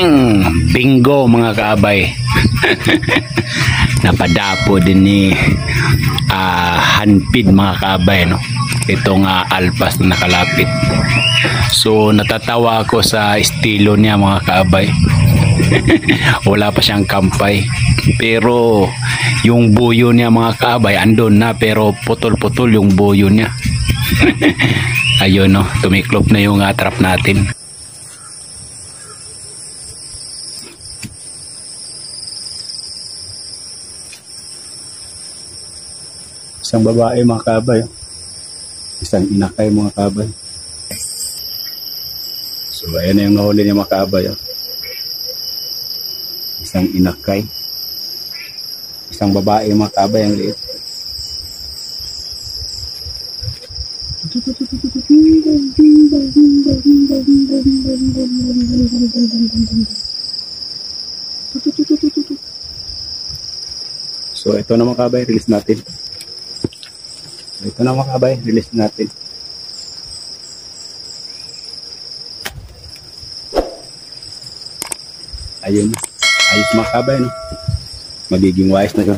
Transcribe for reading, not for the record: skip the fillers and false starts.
Bang! Bingo mga kaabay. Napadapo din ni Hanpid mga kaabay, no? Itong alpas na nakalapit. So natatawa ako sa estilo niya mga kaabay. Wala pa siyang kampay. Pero yung buyo niya mga kaabay andun na, pero putol-putol yung buyo niya. Ayun, no, tumiklop na yung trap natin. Isang babae mga kaabay. Isang inakay mga kaabay. So ayan na yung nahuli niya mga kaabay. Isang inakay. Isang babae mga kaabay ang liit. So ito na mga kaabay, release natin. Ito na mga kaabay, release natin. Ayun, ayos mga kaabay, no? Magiging wise na siya.